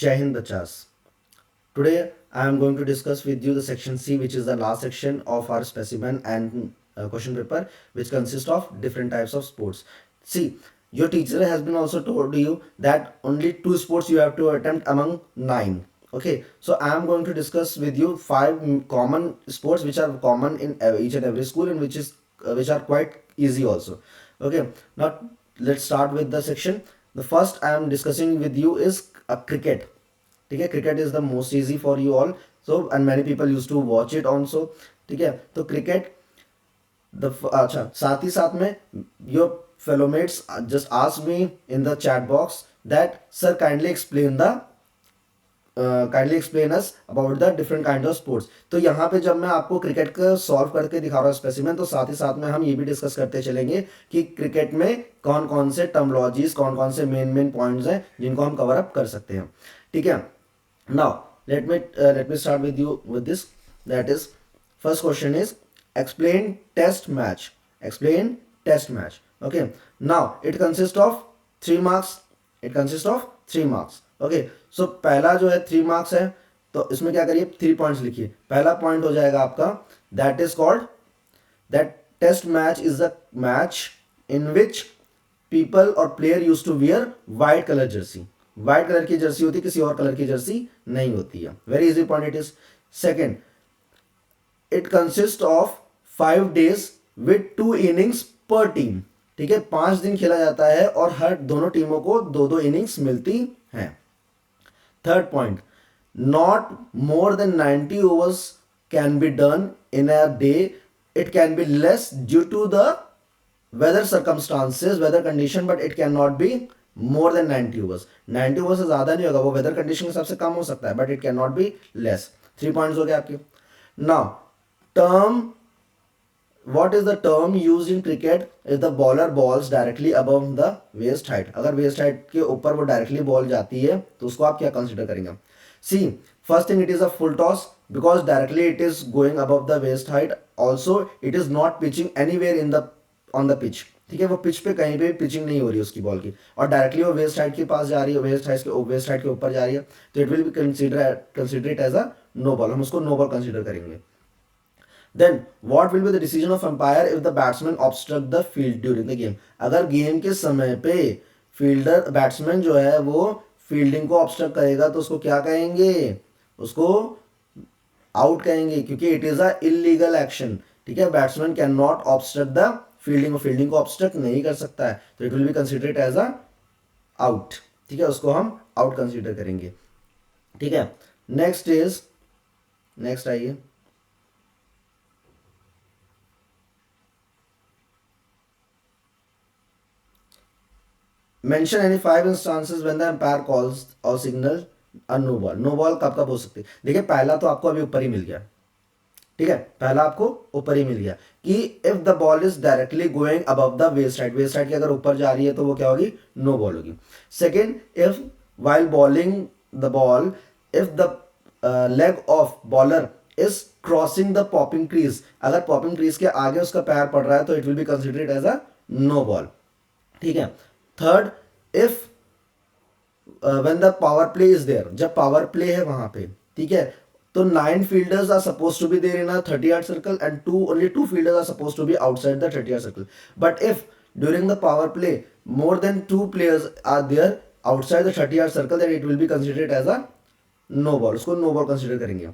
Jai Hind Bachas. Today I am going to discuss with you the section C, which is the last section of our specimen and question paper, which consists of different types of sports. See, your teacher has been also told you that only 2 sports you have to attempt among 9. Okay, so I am going to discuss with you 5 common sports which are common in each and every school, and which are quite easy also. Okay, now let's start with the section. The first I am discussing with you is cricket. ठीक है, cricket is the most easy for you all, so and many people use to watch it also. ठीक है, तो cricket अच्छा, साथ ही साथ में your fellow mates just ask me in the chat box that sir kindly explain us about the different kind of sports. तो यहाँ पे जब मैं आपको क्रिकेट का सॉल्व करके दिखा रहा हूँ स्पेसिमेन, तो साथ ही साथ में हम ये भी डिस्कस करते चलेंगे कि क्रिकेट में कौन कौन से टर्मोलॉजीज, कौन कौन से मेन मेन पॉइंट्स हैं जिनको हम कवर अप कर सकते हैं. ठीक है, now let me start with you with this. That is, first question is explain test match. Explain test match. Okay, now it consists of 3 marks. It consists of 3 marks. Okay, so पहला जो है 3 marks है, तो इसमें क्या करिए, 3 points लिखिए. पहला पॉइंट हो जाएगा आपका, that is called, that test match is the match in which people or player used to wear white color jersey. White colour की जर्सी होती है, किसी और कलर की जर्सी नहीं होती है. Very easy point it is. Second, it consist of 5 days with 2 innings पर टीम. ठीक है, 5 दिन खेला जाता है और हर दोनों टीमों को 2-2 innings मिलती हैं. Third point, not more than 90 overs can be done in a day. It can be less due to the weather circumstances, weather condition, but it cannot be more than 90 overs. 90 overs से ज्यादा नहीं होगा, वो weather condition के हिसाब से कम हो सकता है, but it can not be less. 3 points हो गए आपके. Now term, what is the term used in cricket is the bowler balls directly above the waist height. अगर waist height के ऊपर वो directly बॉल जाती है तो उसको आप क्या कंसिडर करेंगे? See, first thing, it is a full toss because directly it is going above the waist height. Also it is not pitching anywhere in the on the pitch. ठीक है, वो पिच पे कहीं पे पिचिंग नहीं हो रही है उसकी बॉल की, और डायरेक्टली वो वेस्ट हाइट के पास जा रही है, वेस्ट हाइट के ऊपर जा रही है, तो it will be consider as a no ball. हम उसको नो बॉल कंसिडर करेंगे. Then what will be the decision of umpire if the batsman obstruct the field during the game. अगर गेम के समय पे बैट्समैन जो है वो फील्डिंग को ऑब्स्ट्रक्ट करेगा तो उसको क्या कहेंगे? उसको आउट कहेंगे, क्योंकि it is a illegal action. ठीक है, batsman can not obstruct the fielding को ऑब्स्ट्रक्ट नहीं कर सकता है, तो it will be considered as a out. ठीक है, उसको हम आउट कंसिडर करेंगे. ठीक है, नेक्स्ट आइए. Mention any 5 instances when the umpire calls और signal a no ball. No ball कब कब हो सकती है? देखिए, पहला तो आपको अभी ऊपर ही मिल गया. ठीक है, पहला आपको ऊपर ही मिल गया कि if the ball is directly going above the west side की अगर ऊपर जा रही है तो वो क्या होगी? नो बॉल होगी. Second, if while bowling the ball, if the leg of bowler is crossing the popping crease, अगर पॉपिंग क्रीज के आगे उसका पैर पड़ रहा है तो it will be considered as a no ball. ठीक है. Third, if when the power play is there, जब पावर प्ले है वहां पे, ठीक है, तो 9 fielders are supposed to be there in a 30-yard circle and only 2 fielders are supposed to be outside the 30-yard circle. But if during the power play more than 2 players are there outside the 30-yard circle, then it will be considered as a no ball. उसको no ball consider करेंगे.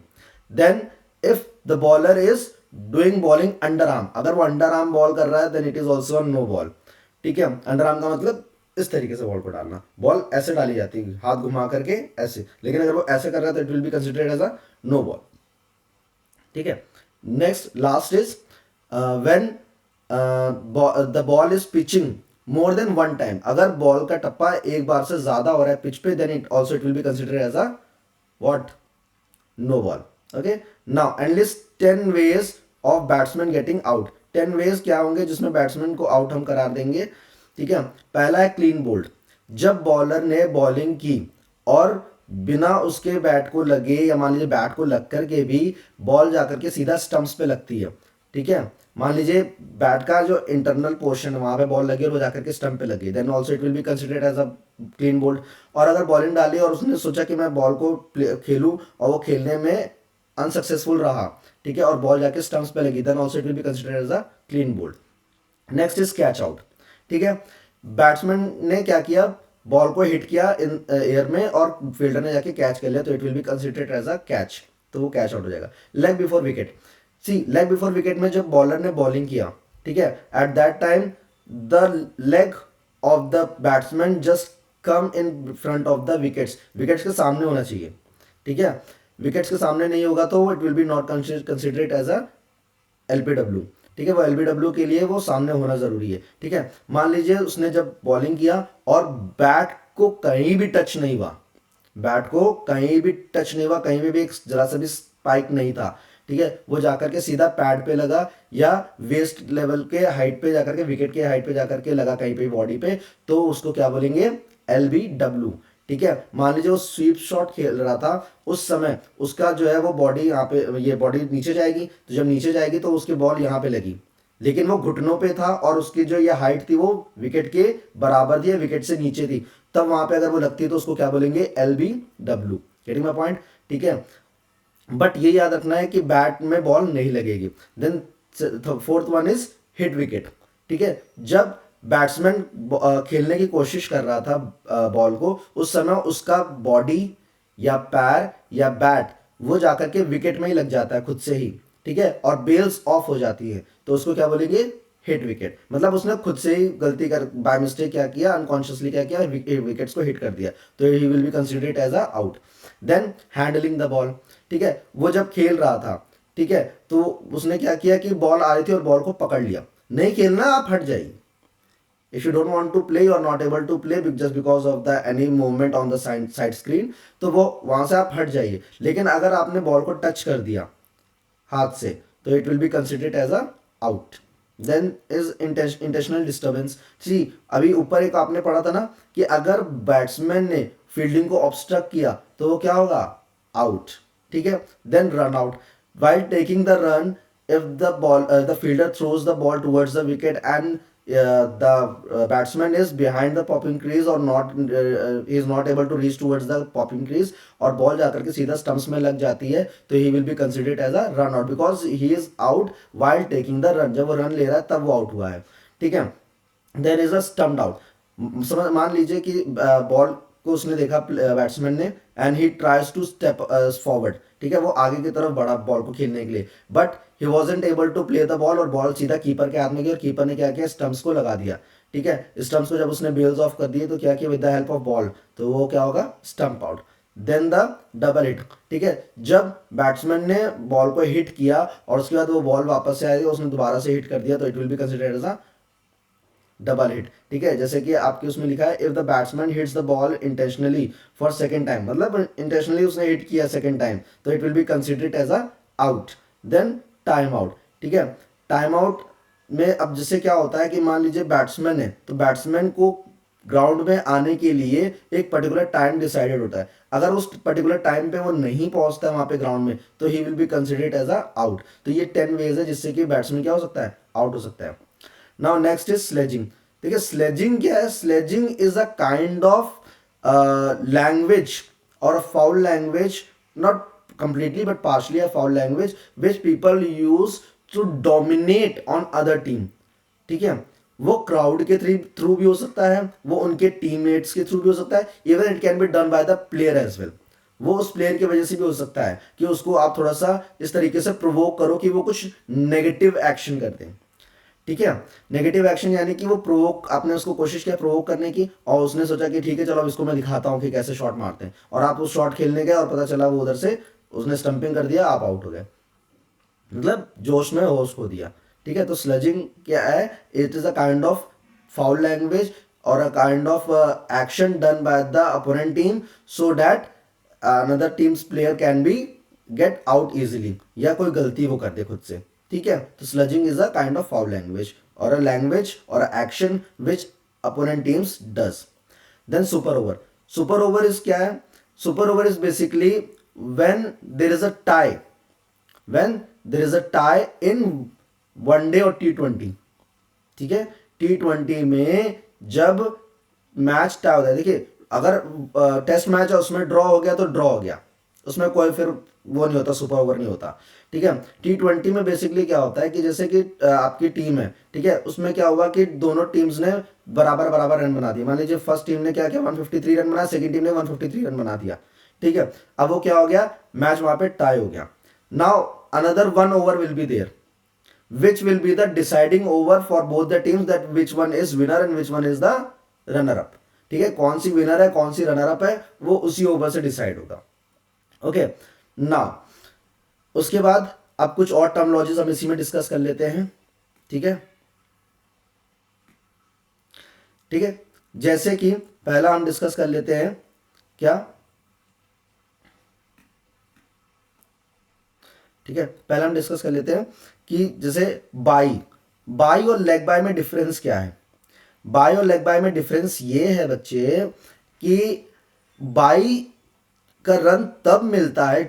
Then if the bowler is doing bowling underarm, अगर वो underarm ball कर रहा है then it is also a no ball. ठीक है, underarm का मतलब इस तरीके से बॉल को डालना. बॉल ऐसे डाली जाती है हाथ घुमा करके ऐसे, लेकिन अगर वो ऐसे कर रहा है तो it will be considered as a no ball. ठीक है. Next, last is when the ball is pitching more then 1 time. अगर बॉल का टप्पा एक बार से ज्यादा हो रहा है पिच पे, then it will be considered as a what? No ball. Okay. Now at least 10 ways of batsman getting out. 10 ways क्या होंगे जिसमें बैट्समैन को आउट हम करार देंगे? ठीक है. पहला है क्लीन बोल्ड. जब बॉलर ने बॉलिंग की और बिना उसके बैट को लगे, या मान लीजिए बैट को लग करके भी बॉल जाकर के सीधा स्टंप्स पे लगती है, ठीक है। मान लीजिए बैट का जो इंटरनल पोर्शन है वहां पे बॉल लगी और वो जाकर के स्टंप पे लगी, then also it will be considered as a clean bowled. और अगर बॉलिंग डाली और उसने सोचा कि मैं बॉल को खेलूं और वो खेलने में अनसक्सेसफुल रहा, ठीक है, और बॉल जाके स्टंप्स पे लगी, then also it will be considered as a clean bowled. Next is catch out, ठीक है। बैट्समैन ने क्या किया, बॉल को हिट किया इन एयर में और फील्डर ने जाके कैच कर लिया, तो it will be considered as a catch, तो वो कैच आउट हो जाएगा। Leg before wicket, see leg before wicket में जब बॉलर ने बॉलिंग किया, ठीक है, at that time the leg of the batsman just come in front of the wickets, wickets के सामने होना चाहिए, ठीक है। विकेट्स के सामने नहीं होगा तो it will be not considered as a LBW, ठीक है। वो एलबीडब्ल्यू के लिए वो सामने होना जरूरी है, ठीक है। मान लीजिए उसने जब बॉलिंग किया और बैट को कहीं भी टच नहीं हुआ, बैट को कहीं भी टच नहीं हुआ, कहीं भी एक जरा सा भी स्पाइक नहीं था, ठीक है, वो जाकर के सीधा पैड पे लगा या वेस्ट लेवल के हाइट पे जाकर के, विकेट के हाइट पे जाकर के लगा कहीं पे बॉडी पे, तो उसको क्या बोलेंगे, एलबीडब्ल्यू, ठीक है। मान लीजिए वो स्वीप शॉट खेल रहा था, उस समय उसका जो है वो बॉडी यहाँ पे, ये बॉडी नीचे जाएगी, तो जब नीचे जाएगी तो उसकी बॉल यहाँ पे लगी, लेकिन वो घुटनों पे था और उसकी जो ये हाइट थी वो विकेट के बराबर थी, विकेट से नीचे थी, तब वहां पे अगर वो लगती है तो उसको क्या बोलेंगे, एलबीडब्ल्यू। गेटिंग माय पॉइंट, ठीक है। बट ये याद रखना है कि बैट में बॉल नहीं लगेगी। Then fourth one is hit wicket, ठीक है। जब बैट्समैन खेलने की कोशिश कर रहा था बॉल को, उस समय उसका बॉडी या पैर या बैट वो जाकर के विकेट में ही लग जाता है खुद से ही, ठीक है, और बेल्स ऑफ हो जाती है, तो उसको क्या बोलेंगे, हिट विकेट। मतलब उसने खुद से ही गलती कर, बाय मिस्टेक क्या किया, अनकॉन्शियसली क्या किया, विकेट्स को हिट कर दिया, तो he will be considered as a out. Then handling the ball, ठीक है, वो जब खेल रहा था, ठीक है, तो उसने क्या किया कि बॉल आ रही थी और बॉल को पकड़ लिया, नहीं खेलना, आप हट जाइए। If you don't want to play, you are not able to play just because of the any movement on the side screen, तो वो वहां से आप हट जाइए। लेकिन अगर आपने बॉल को टच कर दिया हाथ से, तो it will be considered as a out. Then is intentional disturbance, see अभी ऊपर एक आपने पढ़ा था ना कि अगर बैट्समैन ने फील्डिंग को ऑब्स्ट्रक्ट किया तो वो क्या होगा, आउट, ठीक है। Then run out, while taking the run, if the fielder throws the ball towards the wicket and the batsman is behind the popping crease or not, he is not able to reach towards the popping crease, और ball जाकर के सीधा stumps में लग जाती है, तो he will be considered as a run out because he is out while taking the run, जब वो रन ले रहा है तब वो आउट हुआ है, ठीक है। There is a stumped out, समझ मान लीजिए कि बॉल को उसने देखा बैट्समैन ने, and he tries to step forward, ठीक है, वो आगे की तरफ बढ़ा बॉल को खेलने के लिए, but he wasn't able to play the ball, और बॉल सीधा कीपर के हाथ में गई और कीपर ने क्या किया, स्टंप्स को लगा दिया, ठीक है। स्टंप्स को जब उसने बेल्स ऑफ कर दिए तो क्या किया, with the help of ball, तो वो क्या होगा, stump out. Then the double hit, ठीक है, जब बैट्समैन ने बॉल को हिट किया और उसके बाद वो बॉल वापस से आई, उसने दोबारा से हिट कर दिया, तो it will be considered as a double hit, ठीक है। जैसे कि आपके उसमें लिखा है, if the batsman hits the ball intentionally for second time, मतलब इंटेंशनली उसने हिट किया सेकंड टाइम, तो it will be considered as a out. Then time out, ठीक है। टाइम आउट में अब जैसे क्या होता है कि मान लीजिए बैट्समैन है, तो बैट्समैन को ग्राउंड में आने के लिए एक पर्टिकुलर टाइम डिसाइडेड होता है, अगर उस पर्टिकुलर टाइम पे वो नहीं पहुंचता है वहां पे ग्राउंड में, तो he will be considered as a out. तो ये 10 वेज है जिससे कि बैट्समैन क्या हो सकता है, आउट हो सकता है। नाउ नेक्स्ट इज स्लेजिंग, देखिए स्लेजिंग क्या है, sledging is a kind of language और a foul language, not completely but partially a foul language which people use to dominate on other team, ठीक है। वो क्राउड के थ्रू भी हो सकता है, वो उनके टीममेट्स के थ्रू भी हो सकता है, even it can be done by the player as well, वो उस प्लेयर की वजह से भी हो सकता है कि उसको आप थोड़ा सा इस तरीके से प्रोवोक करो कि वो कुछ नेगेटिव एक्शन कर दें, ठीक है। नेगेटिव एक्शन यानी कि वो प्रोवोक, आपने उसको कोशिश किया प्रोवोक करने की और उसने सोचा कि ठीक है चलो अब इसको मैं दिखाता हूँ कि कैसे शॉट मारते हैं, और आप उस शॉट खेलने गए और पता चला वो उधर से उसने स्टंपिंग कर दिया, आप आउट हो गए, मतलब जोश में होश खो दिया, ठीक है। तो स्लजिंग क्या है, it is a kind of foul language और a kind of action done by the opponent team so that another team's player can be get out easily, या कोई गलती वो कर दे खुद से, ठीक है। तो sledging is a kind of foul language और अ लैंग्वेज और a action which opponent teams does. Then super over, super over is क्या है, super over is basically when there is a tie, when there is a tie in one day और T20, ठीक है। T20 में जब match tie होता है, देखिए अगर टेस्ट मैच है उसमें ड्रॉ हो गया तो ड्रॉ हो गया, उसमें कोई फिर वो नहीं होता, सुपर ओवर नहीं होता, ठीक है। T20 में बेसिकली क्या होता है कि जैसे कि आपकी टीम है, ठीक है, उसमें क्या हुआ कि दोनों टीम्स ने बराबर बराबर रन बना दिए। मान लीजिए फर्स्ट टीम ने क्या किया, 153 रन बनाया, सेकंड टीम ने 153 रन बना दिया, ठीक है। अब वो क्या हो गया, मैच वहां पे टाई हो गया। Now another 1 over will be there which will be the deciding over for both the teams, that which one is winner and which one is the runner up, ठीक है। कौन सी विनर है कौन सी runner up है वो उसी over से decide होगा, ओके ना। उसके बाद अब कुछ और टर्मोलॉजीज हम इसी में डिस्कस कर लेते हैं, ठीक है, ठीक है। जैसे कि पहला हम डिस्कस कर लेते हैं क्या, ठीक है, पहला हम डिस्कस कर लेते हैं कि जैसे बाई बाई और लेग बाय में डिफरेंस क्या है। बाई और लेग बाय में डिफरेंस ये है बच्चे कि बाई का रन तब मिलता है,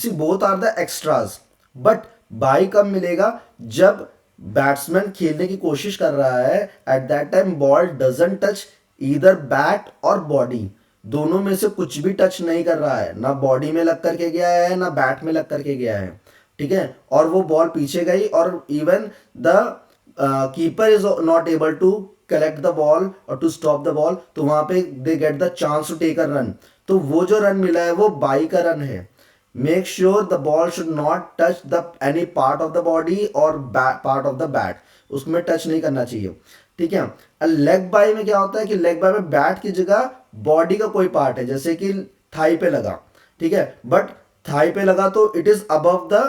both are the extras, but bye कब मिलेगा, जब बैट्समैन खेलने की कोशिश कर रहा है, at that time ball doesn't touch either bat और बॉडी, दोनों में से कुछ भी टच नहीं कर रहा है, ना बॉडी में लग करके गया है ना बैट में लग करके गया है, ठीक है। और वो बॉल पीछे गई और even the keeper is not able to collect the ball और टू स्टॉप द बॉल, तो वहां पे they get the chance to take a run. तो वो जो रन मिला है वो बाई का रन है। Make sure the ball should not touch the any part of the body और पार्ट ऑफ द बैट, उसमें टच नहीं करना चाहिए, ठीक है। लेग बाई में क्या होता है कि लेग बाई में बैट की जगह बॉडी का कोई पार्ट है, जैसे कि थाई पे लगा, ठीक है, बट थाई पे लगा तो it is above the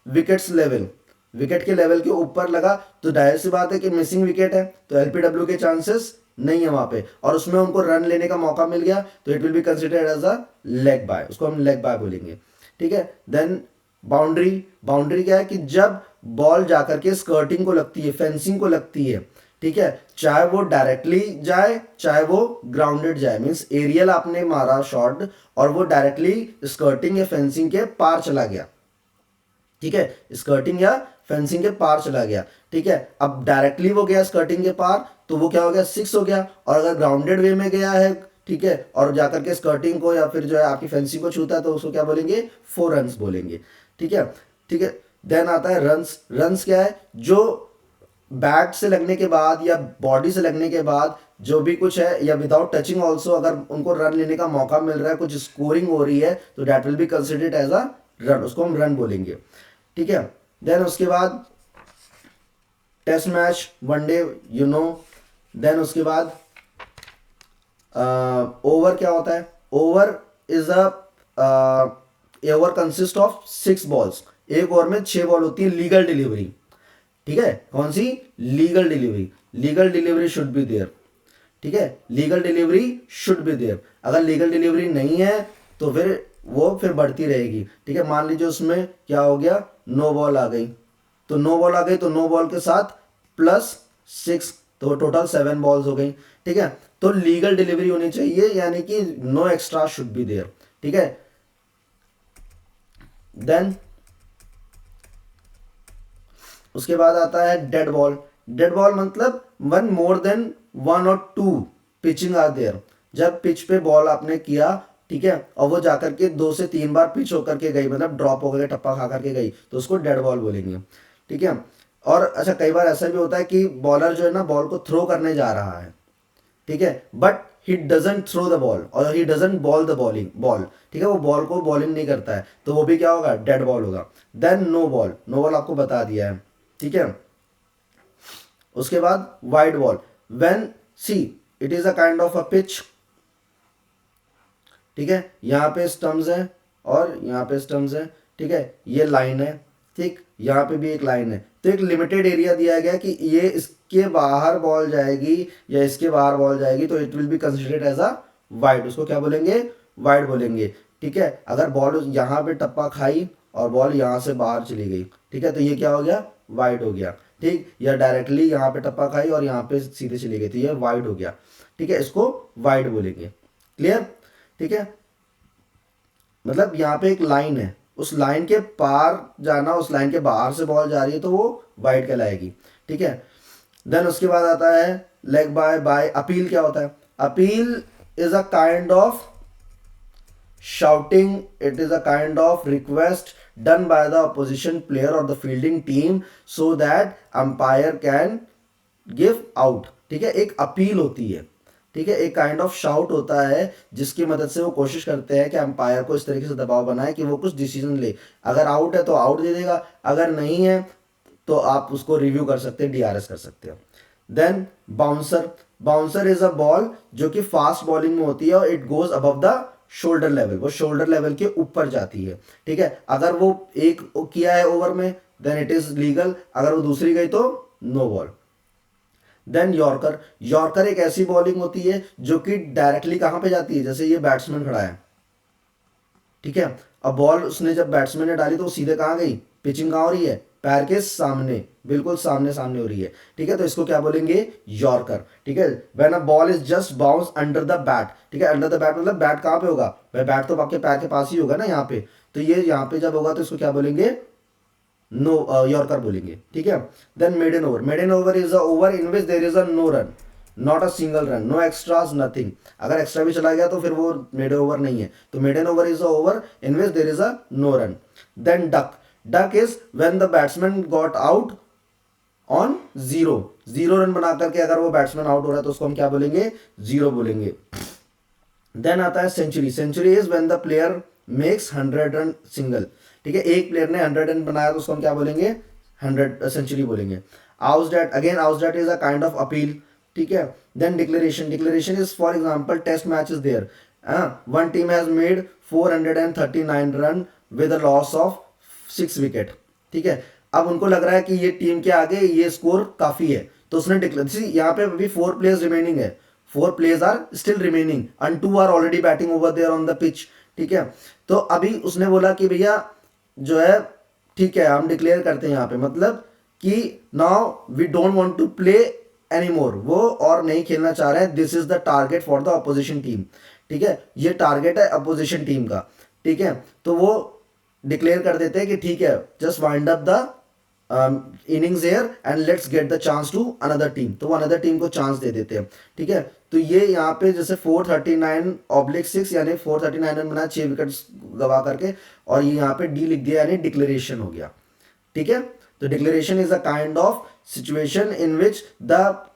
wickets level, wicket के लेवल के ऊपर लगा, तो जाहिर सी बात है कि मिसिंग विकेट है, तो एलपीडब्ल्यू के चांसेस नहीं है वहां पे, और उसमें उनको रन लेने का मौका मिल गया, तो it will be considered as a leg bye, उसको हम लेग बाय बोलेंगे, ठीक है। देन बाउंड्री, बाउंड्री क्या है कि जब बॉल जाकर के स्कर्टिंग को लगती है, फेंसिंग को लगती है, ठीक है, चाहे वो डायरेक्टली जाए चाहे वो ग्राउंडेड जाए, मींस एरियल आपने मारा शॉट और वो डायरेक्टली स्कर्टिंग या फेंसिंग के पार चला गया, ठीक है, स्कर्टिंग या फेंसिंग के पार चला गया, ठीक है। अब डायरेक्टली वो गया स्कर्टिंग के पार तो वो क्या हो गया, 6 हो गया, और अगर ग्राउंडेड वे में गया है, ठीक है, और जाकर के स्कर्टिंग को या फिर जो है आपकी फेंसिंग को छूता है तो उसको क्या बोलेंगे, 4 रन्स बोलेंगे, ठीक है, ठीक है। देन आता है रन्स। रन्स क्या है, जो बैट से लगने के बाद या बॉडी से लगने के बाद जो भी कुछ है, या विदाउट टचिंग ऑल्सो अगर उनको रन लेने का मौका मिल रहा है, कुछ स्कोरिंग हो रही है, तो that will be considered as a run, उसको हम रन बोलेंगे, ठीक है। देन उसके बाद test match, one day, you know. Then उसके बाद ओवर क्या होता है, over is a over consist of 6 balls, एक ओवर में 6 बॉल होती है, लीगल डिलीवरी, ठीक है, कौन सी, legal delivery, legal delivery should be there, ठीक है, legal delivery should be there. अगर लीगल डिलीवरी नहीं है तो फिर वो फिर बढ़ती रहेगी, ठीक है। मान लीजिए उसमें क्या हो गया, नो बॉल आ गई, तो नो बॉल आ गई तो नो बॉल के साथ +6, तो टोटल 7 बॉल्स हो गई, ठीक है। तो लीगल डिलीवरी होनी चाहिए, यानी कि no extra should be there, ठीक है। देन उसके बाद आता है डेड बॉल। डेड बॉल मतलब वन मोर देन 1 और 2 पिचिंग आर देयर, जब पिच पे बॉल आपने किया, ठीक है, और वो जाकर के 2 से 3 बार पिच होकर के गई, मतलब ड्रॉप होकर के टप्पा खा करके गई, तो उसको डेड बॉल बोलेंगे, ठीक है। और अच्छा, कई बार ऐसा भी होता है कि बॉलर जो है ना बॉल को थ्रो करने जा रहा है, ठीक है, but he doesn't throw the ball और he doesn't bowl the ball, ठीक है, वो बॉल को बॉलिंग नहीं करता है, तो वो भी क्या होगा, डेड बॉल होगा। Then no ball, no ball आपको बता दिया है, ठीक है। उसके बाद wide ball, when see it is a kind of a pitch, ठीक है, यहाँ पे स्टम्प्स है और यहाँ पे स्टम्प्स है, ठीक है, ये लाइन है, ठीक, यहाँ पे भी एक लाइन है, तो एक लिमिटेड एरिया दिया गया कि ये इसके बाहर बॉल जाएगी या इसके बाहर बॉल जाएगी, तो it will be considered as a wide, उसको क्या बोलेंगे, वाइड बोलेंगे, ठीक है। अगर बॉल यहाँ पे टप्पा खाई और बॉल यहाँ से बाहर चली गई, ठीक है, तो ये क्या हो गया, वाइड हो गया, ठीक, या डायरेक्टली यहाँ पे टप्पा खाई और यहाँ पे सीधे चली गई, तो ये वाइड हो गया, ठीक है, इसको वाइड बोलेंगे, क्लियर, ठीक है। मतलब यहाँ पे एक लाइन है, उस लाइन के पार जाना, उस लाइन के बाहर से बॉल जा रही है तो वो वाइड कहलाएगी, ठीक है। देन उसके बाद आता है लेग बाय अपील। क्या होता है appeal? Is a kind of shouting. It is a kind of request done by the opposition player or the fielding team so that umpire can give out, ठीक है। एक अपील होती है, ठीक है, एक काइंड ऑफ शाउट होता है जिसकी मदद से वो कोशिश करते हैं कि अंपायर को इस तरीके से दबाव बनाए कि वो कुछ डिसीजन ले। अगर आउट है तो आउट दे देगा, अगर नहीं है तो आप उसको रिव्यू कर सकते हैं, डीआरएस कर सकते हैं। Then bouncer. Bouncer is a ball जो कि फास्ट बॉलिंग में होती है और it goes above the shoulder level, वो शोल्डर लेवल के ऊपर जाती है, ठीक है। अगर वो एक किया है ओवर में देन इट इज लीगल, अगर वो दूसरी गई तो no ball. Then yorker. Yorker एक ऐसी बॉलिंग होती है जो कि डायरेक्टली कहां पे जाती है, जैसे ये बैट्समैन खड़ा है, ठीक है, अब बॉल उसने जब बैट्समैन ने डाली तो वो सीधे कहां गई, पिचिंग कहां हो रही है, पैर के सामने, बिल्कुल सामने सामने हो रही है, ठीक है। तो इसको क्या बोलेंगे, यॉर्कर, ठीक है। When a ball is just bounce under the bat, ठीक है, अंडर द बैट मतलब बैट कहां पे होगा, भाई बैट तो आपके पैर के पास ही होगा ना यहाँ पे, तो ये यहाँ पे जब होगा तो इसको क्या बोलेंगे, नो यॉर्कर बोलेंगे, ठीक है। Then maiden over. Maiden over is a over in which there is a no run, not a single run, no extras, nothing. अगर एक्स्ट्रा भी चला गया तो फिर वो मेडन ओवर नहीं है, तो maiden over is a over in which there is a no run. Then duck. Duck is when the batsman got out on zero, zero run बना करके अगर वो बैट्समैन आउट हो रहा है तो उसको हम क्या बोलेंगे, जीरो बोलेंगे। देन आता है century. Century is when the player makes 100 run single, ठीक है, एक प्लेयर ने 100 रन बनाया तो उसको हम क्या बोलेंगे, 100 सेंचुरी बोलेंगे। Howzat, again howzat is a kind of appeal, ठीक है। Then declaration. Declaration is for example test match is there, one team has made 439 run with a loss of 6 wicket, ठीक है। अब उनको लग रहा है कि ये टीम के आगे ये स्कोर काफी है तो उसने डिक्लेयर, यहाँ पे अभी 4 प्लेयर्स रिमेनिंग है, 4 players are still remaining and 2 are already batting over there on the pitch, ठीक है। तो अभी उसने बोला कि भैया जो है ठीक है हम डिक्लेयर करते हैं यहाँ पे, मतलब कि now we don't want to play any more, वो और नहीं खेलना चाह रहे हैं, this is the target for the opposition team, ठीक है, ये टारगेट है अपोजिशन टीम का, ठीक है। तो वो डिक्लेयर कर देते हैं कि ठीक है just wind up the innings here and let's get the chance to another team, तो वो अनदर टीम को चांस दे देते हैं, ठीक है। तो ये यहाँ पे जैसे 439/6 यानी 439 रन बनाया 6 विकेट गवा करके, और ये यहाँ पे डी लिख दिया यानी डिक्लेरेशन हो गया, ठीक है। तो declaration is a kind of situation in which the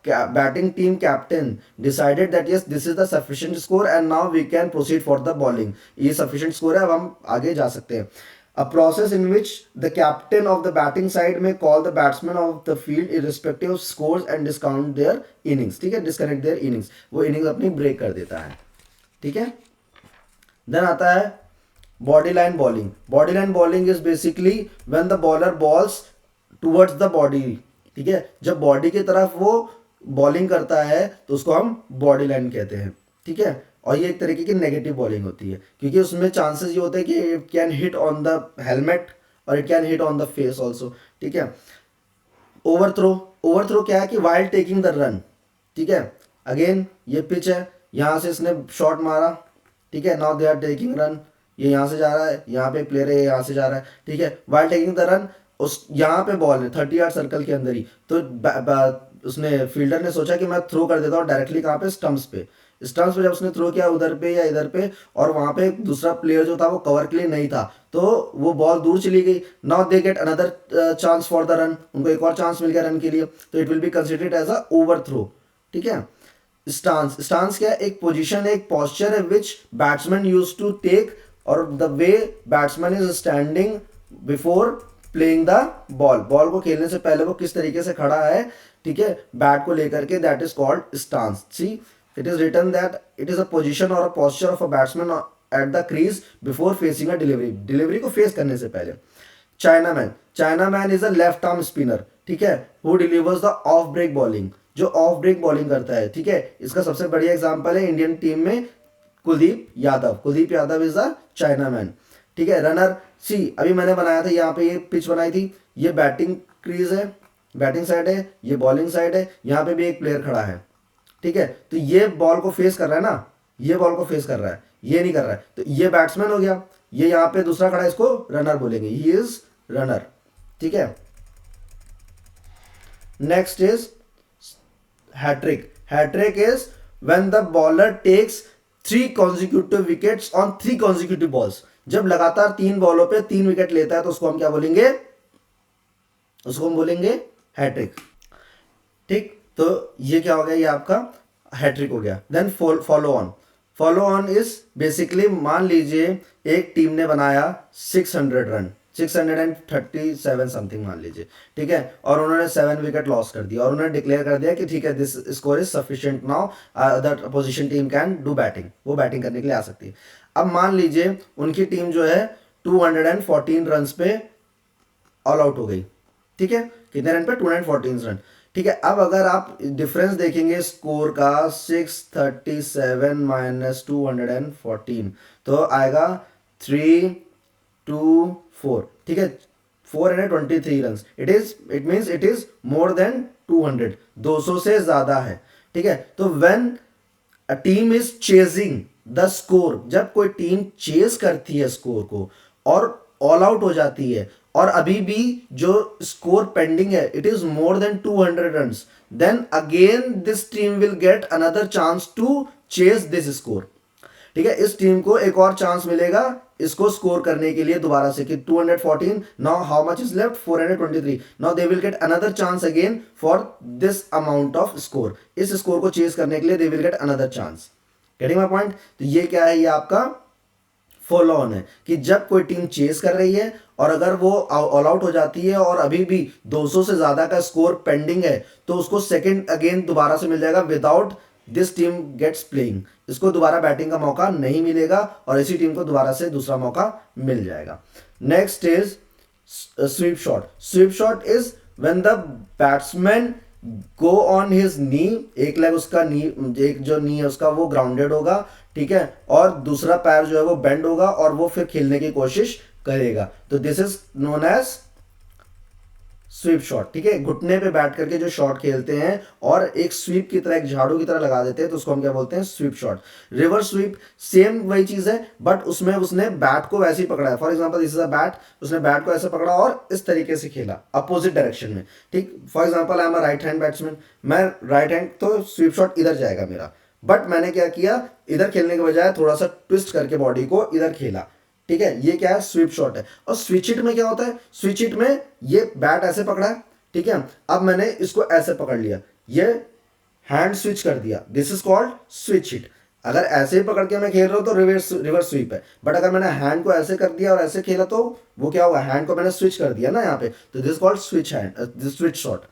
batting team captain decided that yes this is the sufficient score and now we can proceed for the bowling, ये सफिशिएंट स्कोर है अब हम आगे जा सकते हैं। A process in which the captain of the batting side may call the batsman of the field irrespective of scores and discount their innings, ठीक है, disconnect their innings, वो innings अपनी break कर देता है, ठीक है। then आता है body line bowling. Body line bowling is basically when the bowler balls towards the body, ठीक है, जब बॉडी की तरफ वो बॉलिंग करता है तो उसको हम बॉडी लाइन कहते हैं, ठीक है। और ये एक तरीके की नेगेटिव बॉलिंग होती है क्योंकि उसमें चांसेस ये होते हैं कि it can hit on the helmet और it can hit on the face also, ठीक है। ओवरथ्रो। ओवरथ्रो क्या है कि वाइल्ड टेकिंग द रन, ठीक है, अगेन ये पिच है, यहाँ से इसने शॉट मारा, ठीक है, now they are taking run, ये यहाँ से जा रहा है, यहाँ पे प्लेयर है यहाँ से जा रहा है, ठीक है, वाइल्ड टेकिंग द रन, उस यहाँ पे बॉल है 30 यार्ड सर्कल के अंदर ही, तो उसने फील्डर ने सोचा कि मैं थ्रो कर देता हूँ डायरेक्टली कहाँ पे, स्टम्प्स पे। स्टम्प्स पे जब उसने थ्रो किया उधर पे या इधर पे और वहां पे दूसरा प्लेयर जो था वो कवर के लिए नहीं था तो वो बॉल दूर चली गई, now they get another chance for the run, उनको एक और चांस मिल गया रन के लिए, तो it will be considered as a overthrow, ठीक है। स्टांस। स्टांस क्या है, एक पोजीशन है, एक पॉस्चर है विच बैट्समैन यूज टू टेक और the way batsman is standing before playing the ball, ball को खेलने से पहले वो किस तरीके से खड़ा है, ठीक है, बैट को लेकर के, that is called stance. See it is written that it is a position or a posture of a batsman at the crease before facing a delivery, delivery को फेस करने से पहले। Chinaman. Chinaman is a left arm spinner, ठीक है, who delivers the off break bowling, जो off break bowling करता है, ठीक है। इसका सबसे बढ़िया एग्जांपल है इंडियन टीम में Kuldeep Yadav. Kuldeep Yadav is a chinaman, ठीक है। रनर। सी अभी मैंने बनाया था यहाँ पे, ये पिच बनाई थी, ये बैटिंग क्रीज है, बैटिंग साइड है, ये बॉलिंग साइड है, यहाँ पे भी एक प्लेयर खड़ा है, ठीक है। तो ये बॉल को फेस कर रहा है ना, ये बॉल को फेस कर रहा है, ये नहीं कर रहा है, तो ये बैट्समैन हो गया, ये यहाँ पे दूसरा खड़ा है, इसको रनर बोलेंगे, ही इज रनर, ठीक है। Next is hattrick. Hattrick is when the bowler takes 3 consecutive wickets on 3 consecutive balls. जब लगातार 3 बॉलों पे 3 विकेट लेता है तो उसको हम क्या बोलेंगे, उसको हम बोलेंगे हैट्रिक, ठीक। तो ये क्या हो गया, ये आपका हैट्रिक हो गया। Then follow on. Follow on is basically, मान लीजिए एक टीम ने बनाया 600 रन, 637 समथिंग मान लीजिए, ठीक है, और उन्होंने 7 विकेट लॉस कर दिया और उन्होंने डिक्लेयर कर दिया कि ठीक है this score is sufficient now, the opposition team can do batting, वो बैटिंग करने के लिए आ सकती है। अब मान लीजिए उनकी टीम जो है 214 रन पे ऑल आउट हो गई, ठीक है, कितने रन पे, 214 रन, ठीक है। अब अगर आप डिफरेंस देखेंगे स्कोर का, 637 माइनस 214 तो आएगा 324, ठीक है, 423 run. It means it is more than 200, 200 से ज्यादा है, ठीक है। तो when a team is chasing the score, जब कोई टीम चेज करती है स्कोर को और ऑल आउट हो जाती है और अभी भी जो स्कोर पेंडिंग है it is more than 200 runs, then again this team will get another chance to chase this score, ठीक है। इस टीम को एक और चांस मिलेगा इसको स्कोर करने के लिए दोबारा से, कि 214, now how much is left, 423, now they will get another chance again for this amount off score, इस स्कोर को चेज करने के लिए they will get another chance. Getting my point. तो ये क्या है, ये आपका फॉलो ऑन है, कि जब कोई टीम चेस कर रही है और अगर वो ऑल आउट हो जाती है और अभी भी 200 से ज्यादा का स्कोर पेंडिंग है तो उसको सेकंड अगेन दोबारा से मिल जाएगा without this team gets playing, इसको दोबारा बैटिंग का मौका नहीं मिलेगा और इसी टीम को दोबारा से दूसरा मौका मिल जाएगा। Next is sweep shot. Sweep shot is when the batsman go on his knee, एक लेग उसका नी, एक जो नी है उसका वो ग्राउंडेड होगा, ठीक है, और दूसरा पैर जो है वो बेंड होगा और वो फिर खेलने की कोशिश करेगा, तो this is known as sweep shot, ठीक है। घुटने पे बैठ करके जो शॉट खेलते हैं और एक स्वीप की तरह, एक झाड़ू की तरह लगा देते हैं तो उसको हम क्या बोलते हैं, SVEEP shot. Reverse SVEEP same वही चीज है बट उसमें उसने बैट को वैसे ही पकड़ा है, for example this is a bat, उसने बैट को ऐसे पकड़ा और इस तरीके से खेला अपोजिट डायरेक्शन में, ठीक। For example I am a right hand batsman, मैं राइट हैंड, तो स्वीप शॉट इधर जाएगा मेरा, बट मैंने क्या किया, इधर खेलने के बजाय थोड़ा सा ट्विस्ट करके बॉडी को इधर खेला, ठीक है, ये क्या है, स्वीप शॉट है। और स्विच हिट में क्या होता है, स्विच हिट में ये बैट ऐसे पकड़ा है, ठीक है, अब मैंने इसको ऐसे पकड़ लिया, ये हैंड स्विच कर दिया, this is called switch hit. अगर ऐसे ही पकड़ के मैं खेल रहा हूं तो रिवर्स स्वीप है, बट अगर मैंने हैंड को ऐसे कर दिया और ऐसे खेला तो वो क्या होगा, हैंड को मैंने स्विच कर दिया ना यहाँ पे, तो this called switch hand, this switch shot,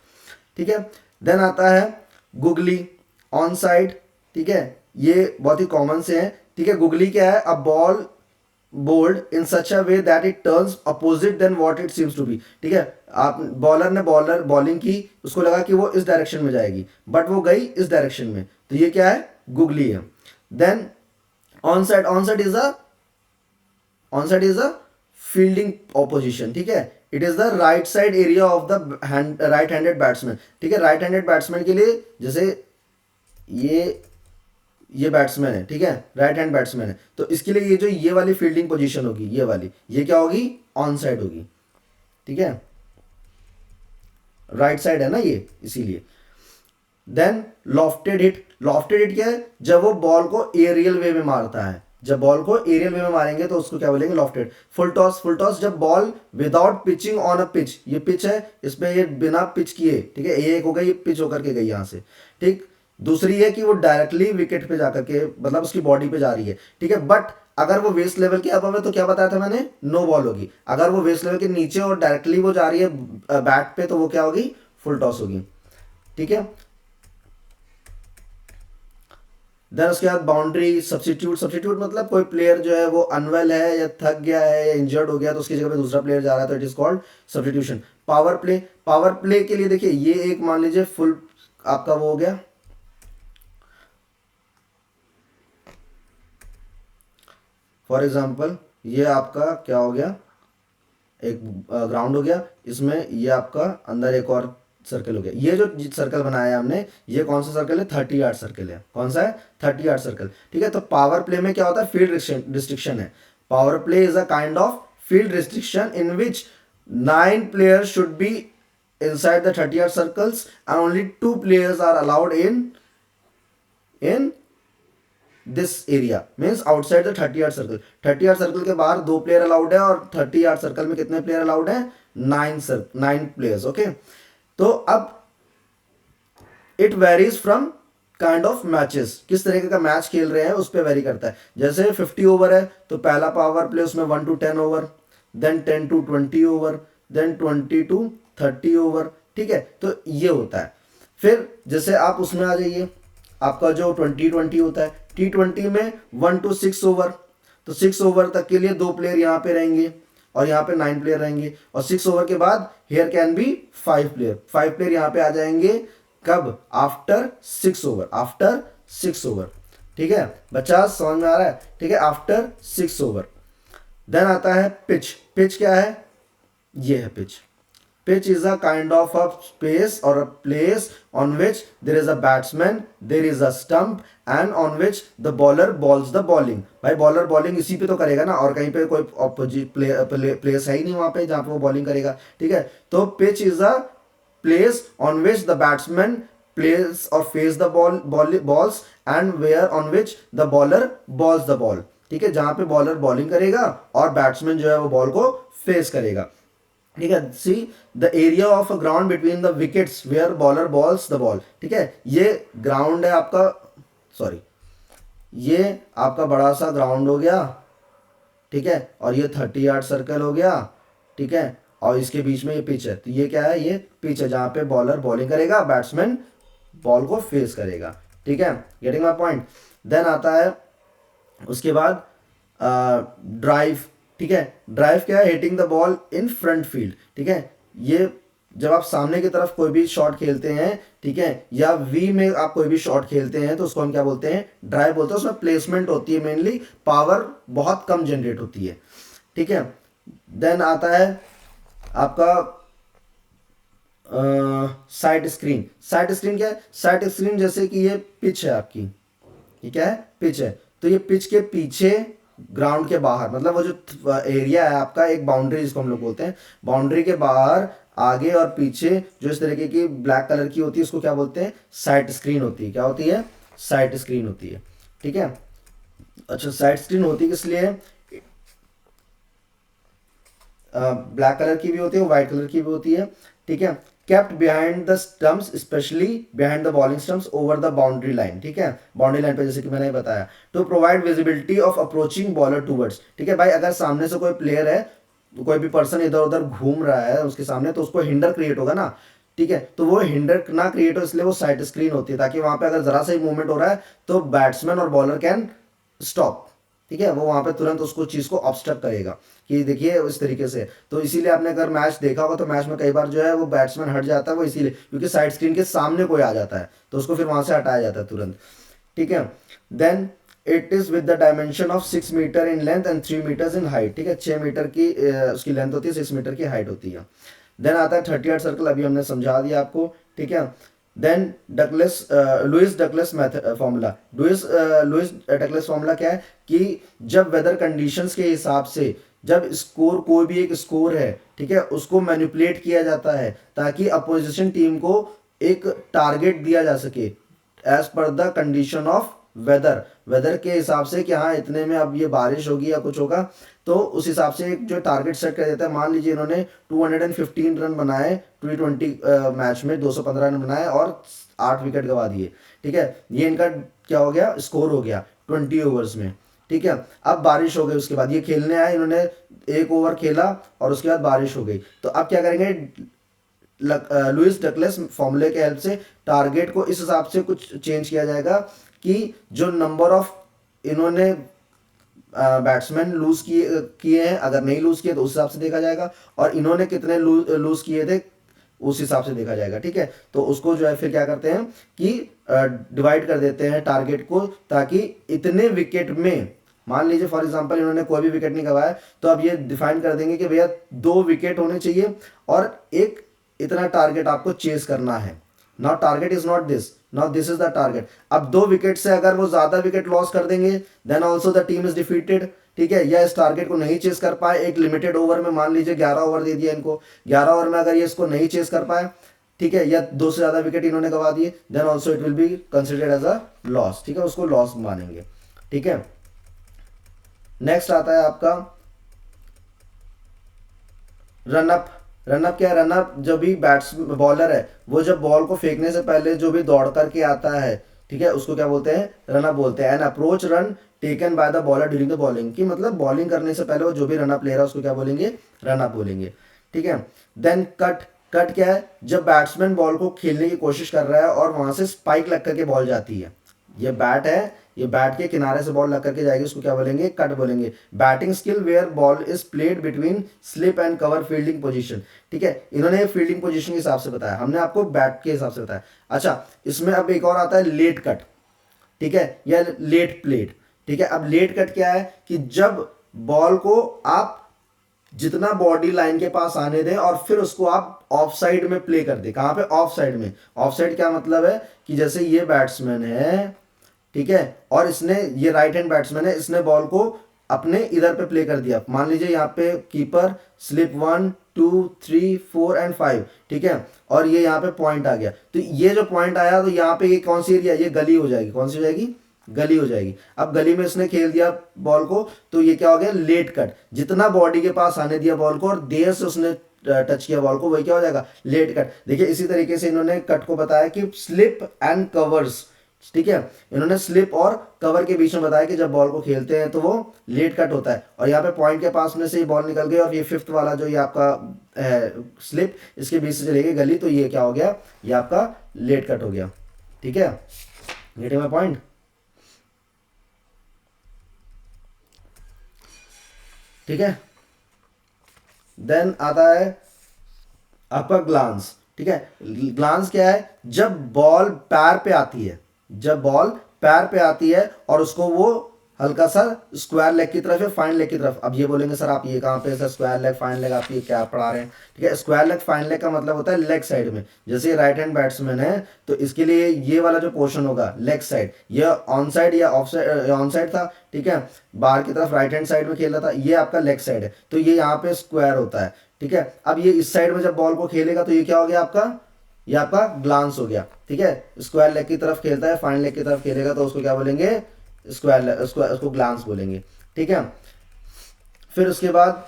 ठीक है। देन आता है गुगली, ऑन साइड, ठीक है, ये बहुत ही कॉमन से है, ठीक है। गुगली क्या है, a ball bowled in such a way that it turns opposite than what it seems to be, ठीक है। आप बॉलर ने बॉलिंग की, उसको लगा कि वो इस डायरेक्शन में जाएगी बट वो गई इस डायरेक्शन में, तो ये क्या है, गुगली है। Then on side is a fielding opposition, ठीक है, it is the right side area of the right handed batsman, ठीक है। राइट हैंडेड बैट्समैन के लिए जैसे ये बैट्समैन है, ठीक है, राइट हैंड बैट्समैन है, तो इसके लिए ये जो ये वाली फील्डिंग पोजीशन होगी, ये वाली, ये क्या होगी, ऑन साइड होगी, ठीक है, राइट साइड है ना ये, इसीलिए। Then lofted hit. Lofted hit क्या है, जब वो बॉल को एरियल वे में मारता है, जब बॉल को एरियल वे में मारेंगे तो उसको क्या बोलेंगे, लॉफ्टेड। फुल टॉस जब ball without pitching on a pitch, ये पिच है, इसमें ये बिना पिच किए, ठीक है, ये एक हो गई, ये पिच होकर के गई यहां से, ठीक। दूसरी है कि वो डायरेक्टली विकेट पे जाकर के, मतलब उसकी बॉडी पे जा रही है, ठीक है, बट अगर वो वेस्ट लेवल के अब है तो क्या बताया था मैंने, नो बॉल होगी। अगर वो वेस्ट लेवल के नीचे और डायरेक्टली वो जा रही है बैट पे तो वो क्या होगी, फुल टॉस होगी, ठीक है। देन उसके बाद बाउंड्री, सब्स्टिट्यूट मतलब कोई प्लेयर जो है वो अनवेल है या थक गया है या इंजर्ड हो गया तो उसकी जगह पे दूसरा प्लेयर जा रहा है तो it is called substitution. Power play के लिए देखिए, ये एक मान लीजिए फुल आपका वो हो गया, फॉर एग्जाम्पल ये आपका क्या हो गया, एक ग्राउंड हो गया, इसमें ये आपका अंदर एक और सर्कल हो गया। ये जो सर्कल बनाया है हमने, ये कौन सा सर्कल है, 30 यार्ड सर्कल है। कौन सा है, 30 यार्ड सर्कल, ठीक है। तो पावर प्ले में क्या होता है, फील्ड रिस्ट्रिक्शन है। Power play is a kind of field restriction in which 9 players should be inside the 30 yard circles and only 2 players are allowed in this area means outside the 30 yard circle. 30 yard circle के बाहर 2 player allowed है और 30 yard circle में कितने player allowed है? 9 players. Okay, तो अब it varies from kind of matches, किस तरीके का मैच खेल रहे हैं उस पर वेरी करता है। जैसे 50 ओवर है तो पहला पावर प्ले उसमें 1 to 10 over, then 10 to 20 over, then 20 to 30 over. ठीक है, तो ये होता है। फिर जैसे आप उसमें आ जाइए, आपका जो 20-20 होता है, T20 में 1 to 6 ओवर, तो 6 ओवर तक के लिए 2 प्लेयर यहाँ पे रहेंगे और यहाँ पे 9 प्लेयर रहेंगे, और 6 ओवर के बाद here can be 5 player. 5 player यहाँ पे आ जाएंगे कब? After 6 over, after 6 over. ठीक है बच्चा, समझ में आ रहा है? ठीक है, आफ्टर 6 ओवर। देन आता है पिच। पिच क्या है? ये है pitch. Pitch is a kind of a space or a place on which there is a batsman, there is a stump and on which the bowler balls the bowling। भाई bowler bowling इसी पे तो करेगा ना, और कहीं पे कोई ऑपोजिट प्लेस है ही नहीं वहां पे जहां पे वो बॉलिंग करेगा। ठीक है, तो pitch is a place on which the batsman plays or face the balls and where on which the bowler balls the ball। ठीक है, जहां पे बॉलर बॉलिंग करेगा और बैट्समैन जो है वो बॉल को फेस करेगा। ठीक है, see the area of a ground between the wickets where bowler bowls the ball. ठीक है, ये ग्राउंड है आपका, सॉरी ये आपका बड़ा सा ग्राउंड हो गया। ठीक है, और ये 30 यार्ड सर्कल हो गया। ठीक है, और इसके बीच में ये पिच है, तो ये क्या है? ये पिच है जहां पे बॉलर बॉलिंग करेगा, बैट्समैन बॉल को फेस करेगा। ठीक है, गेटिंग माय पॉइंट। देन आता है उसके बाद ड्राइव। ठीक है, ड्राइव क्या है? Hitting the ball in front field. ठीक है, ये जब आप सामने की तरफ कोई भी शॉट खेलते हैं, ठीक है, या वी में आप कोई भी शॉट खेलते हैं तो उसको हम क्या बोलते हैं? ड्राइव बोलते हैं। उसमें प्लेसमेंट होती है, मेनली पावर बहुत कम जनरेट होती है। ठीक है, देन आता है आपका साइड स्क्रीन। साइड स्क्रीन क्या है? साइड स्क्रीन जैसे कि ये पिच है आपकी, ये क्या है? पिच है, तो ये पिच के पीछे ग्राउंड के बाहर, मतलब वो जो एरिया है आपका, एक बाउंड्री जिसको हम लोग बोलते हैं, बाउंड्री के बाहर आगे और पीछे जो इस तरीके की ब्लैक कलर की होती है उसको क्या बोलते हैं? साइड स्क्रीन होती है। क्या होती है? साइड स्क्रीन होती है। ठीक है, अच्छा साइड स्क्रीन होती है किस लिए? ब्लैक कलर की भी होती है, व्हाइट कलर की भी होती है। ठीक है, kept behind the stumps, especially behind the bowling stumps over the boundary line। ठीक है, बाउंड्री लाइन पे जैसे कि मैंने बताया, to provide visibility of approaching bowler towards। ठीक है भाई, अगर सामने से कोई प्लेयर है, कोई भी पर्सन इधर उधर घूम रहा है उसके सामने, तो उसको हिंडर क्रिएट होगा ना। ठीक है, तो वो हिंडर ना क्रिएट हो इसलिए वो साइड स्क्रीन होती है, ताकि वहां पे अगर जरा सा ही मूवमेंट हो रहा है तो बैट्समैन और बॉलर कैन स्टॉप। ठीक है, वो वहां पे तुरंत उसको चीज को ऑब्स्ट्रक्ट करेगा कि देखिए इस तरीके से। तो इसीलिए आपने अगर मैच देखा होगा तो मैच में कई बार जो है वो बैट्समैन हट जाता है, वो इसीलिए क्योंकि साइड स्क्रीन के सामने कोई आ जाता है तो उसको फिर वहां से हटाया जाता है तुरंत। ठीक है, then it is with the dimension of 6 metre in length and 3 metres in height. ठीक है, 6 मीटर की उसकी लेंथ होती है, 6 मीटर की हाइट होती है। देन आता है 30 यार्ड सर्कल, अभी हमने समझा दिया आपको। ठीक है, then Lewis Douglas formula. Lewis Douglas formula क्या है कि जब वेदर कंडीशंस के हिसाब से जब स्कोर, कोई भी एक स्कोर है, ठीक है, उसको मैनिपुलेट किया जाता है ताकि अपोजिशन टीम को एक टारगेट दिया जा सके as per the condition of weather के हिसाब से कि हाँ इतने में अब ये बारिश होगी या कुछ होगा, तो उस हिसाब से एक जो टारगेट सेट कर देता है। मान लीजिए इन्होंने 215 रन बनाए T20 मैच में, 215 रन बनाए और 8 विकेट गवा दिए। ठीक है, ये इनका क्या हो गया? स्कोर हो गया 20 ओवर्स में। ठीक है, अब बारिश हो गई, उसके बाद ये खेलने आए, इन्होंने 1 ओवर खेला और उसके बाद बारिश हो गई, तो अब क्या करेंगे? लुइस डगलस फॉर्मूले के हेल्प से टारगेट को इस हिसाब से कुछ चेंज किया जाएगा कि जो नंबर ऑफ इन्होंने बैट्समैन लूज किए हैं, अगर नहीं लूज किए तो उस हिसाब से देखा जाएगा, और इन्होंने कितने लूज किए थे उस हिसाब से देखा जाएगा। ठीक है, तो उसको जो है फिर क्या करते हैं कि डिवाइड कर देते हैं टारगेट को, ताकि इतने विकेट में, मान लीजिए फॉर एग्जांपल इन्होंने कोई भी विकेट नहीं गवाया, तो अब ये डिफाइन कर देंगे कि भैया 2 विकेट होने चाहिए और एक इतना टारगेट आपको चेस करना है। Now target is not this, now this is the target. अब 2 विकेट से अगर वो ज्यादा विकेट लॉस कर देंगे, then also the team is defeated. ठीक है, या इस टारगेट को नहीं चेस कर पाए एक लिमिटेड ओवर में, मान लीजिए 11 ओवर दे दिया इनको, 11 ओवर में अगर ये इसको नहीं चेस कर पाए, ठीक है, या 2 से ज़्यादा विकेट इन्होंने गवा दिए, then also it will be considered as a loss, ठीक है, उसको लॉस मानेंगे, ठीक है। नेक्स्ट आता है आपका रनअप। रनअप क्या है? रनअप जब भी बैट्स बॉलर है वो जब बॉल को फेंकने से पहले जो भी दौड़ करके आता है, ठीक है, उसको क्या बोलते हैं? रनअप बोलते हैं। An approach run taken by the bowler during the bowling, की मतलब बॉलिंग करने से पहले वो जो भी रनअप ले रहा है उसको क्या बोलेंगे? रनअप बोलेंगे, ठीक है। Then cut. कट क्या है? जब बैट्समैन बॉल को खेलने की कोशिश कर रहा है और वहां से स्पाइक लग करके बॉल जाती है, ये बैट है, ये बैट के किनारे से बॉल लग करके जाएगी, उसको क्या बोलेंगे? कट बोलेंगे। Batting skill where ball is played between slip and cover fielding position, ठीक है, इन्होंने फील्डिंग पोजीशन के हिसाब से बताया, हमने आपको बैट के हिसाब से बताया। अच्छा, इसमें अब एक और आता है लेट कट, ठीक है, या लेट प्लेट, ठीक है। अब लेट कट क्या है? कि जब बॉल को आप जितना बॉडी लाइन के पास आने दें और फिर उसको आप ऑफ साइड में प्ले कर दें। कहां पे? ऑफ साइड में। ऑफ साइड क्या मतलब है? कि जैसे ये बैट्समैन है, ठीक है, और इसने, ये राइट हैंड बैट्समैन है, इसने बॉल को अपने इधर पे प्ले कर दिया, मान लीजिए यहाँ पे कीपर स्लिप 1 2 3 4 एंड 5, ठीक है, और ये यहाँ पे पॉइंट आ गया, तो ये जो पॉइंट आया तो यहाँ पे ये कौन सी एरिया? ये गली हो जाएगी। कौन सी हो जाएगी? गली हो जाएगी। अब गली में इसने खेल दिया बॉल को, तो ये क्या हो गया? Late cut. जितना बॉडी के पास आने दिया बॉल को और देर से उसने टच किया बॉल को, वही क्या हो जाएगा? Late cut. देखिए इसी तरीके से इन्होंने कट को बताया कि स्लिप एंड कवर्स, ठीक है, इन्होंने स्लिप और कवर के बीच में बताया कि जब बॉल को खेलते हैं तो वो लेट कट होता है, और यहाँ पे पॉइंट के पास में से ही बॉल निकल गई और ये फिफ्थ वाला जो ये आपका स्लिप, इसके बीच से चली गई गली, तो ये क्या हो गया? ये आपका लेट कट हो गया, ठीक है। Getting my point? ठीक है। देन आता है आपका ग्लांस, ठीक है। ग्लांस क्या है? जब बॉल पैर पे आती है, जब बॉल पैर पे आती है और उसको वो हल्का सा स्क्वायर लेग की तरफ या फाइन लेग की तरफ, अब ये बोलेंगे सर आप ये कहाँ पे sir square leg fine leg आप ये क्या पढ़ा रहे हैं? ठीक है, स्क्वायर लेग फाइन लेग का मतलब होता है लेग साइड में। जैसे ये राइट हैंड बैट्समैन है तो इसके लिए ये वाला जो पोर्शन होगा लेग साइड, ये ऑन साइड या ऑफ साइड, ऑन साइड था, ठीक है, बाहर की तरफ राइट हैंड साइड में खेल रहा था, ये आपका लेग साइड है, तो ये यहाँ पे स्क्वायर होता है, ठीक है। अब ये इस साइड में जब बॉल को खेलेगा तो ये क्या हो गया आपका? ये आपका ग्लांस हो गया, ठीक है। स्क्वायर लेग की तरफ खेलता है, फाइन लेग की तरफ खेलेगा तो उसको क्या बोलेंगे? स्क्वायर, उसको ग्लांस बोलेंगे, ठीक है। फिर उसके बाद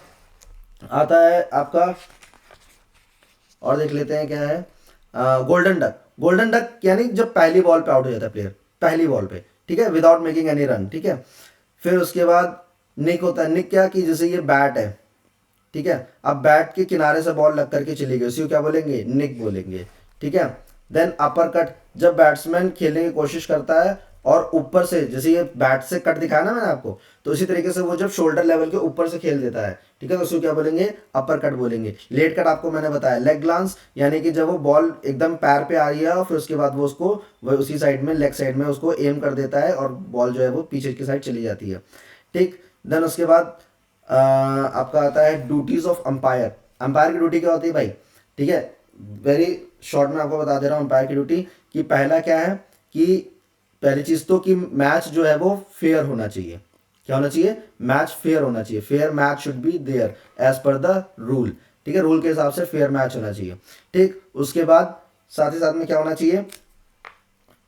आता है आपका, और देख लेते हैं क्या है, गोल्डन डक। गोल्डन डक यानी जब पहली बॉल पे आउट हो जाता है प्लेयर, पहली बॉल पे, ठीक है, विदाउट मेकिंग एनी रन, ठीक है। फिर उसके बाद निक होता है। निक क्या? कि जैसे ये बैट है, ठीक है, अब बैट के किनारे से बॉल लग करके चली गई, उसी को क्या बोलेंगे? निक बोलेंगे, ठीक है। देन अपर कट, जब बैट्समैन खेलने की कोशिश करता है और ऊपर से, जैसे ये बैट से कट दिखाया ना मैंने आपको, तो इसी तरीके से वो जब शोल्डर लेवल के ऊपर से खेल देता है, ठीक है, तो उसको क्या बोलेंगे? अपर कट बोलेंगे। लेट कट आपको मैंने बताया लेग ग्लांस, यानी कि जब वो बॉल एकदम पैर पे आ रही है और फिर उसके बाद वो उसको वो उसी साइड में लेग साइड में उसको एम कर देता है और बॉल जो है वो पीछे की साइड चली जाती है, ठीक। देन उसके बाद आपका आता है ड्यूटीज ऑफ अंपायर। अंपायर की ड्यूटी क्या होती है भाई? ठीक है, वेरी शॉर्ट में आपको बता दे रहा हूँ अंपायर की ड्यूटी। कि पहला क्या है? कि पहली चीज तो कि मैच जो है वो फेयर होना चाहिए। क्या होना चाहिए? मैच फेयर होना चाहिए। Fair match should be there as per the rule, ठीक है, रूल के हिसाब से फेयर मैच होना चाहिए, ठीक। उसके बाद साथ ही साथ में क्या होना चाहिए?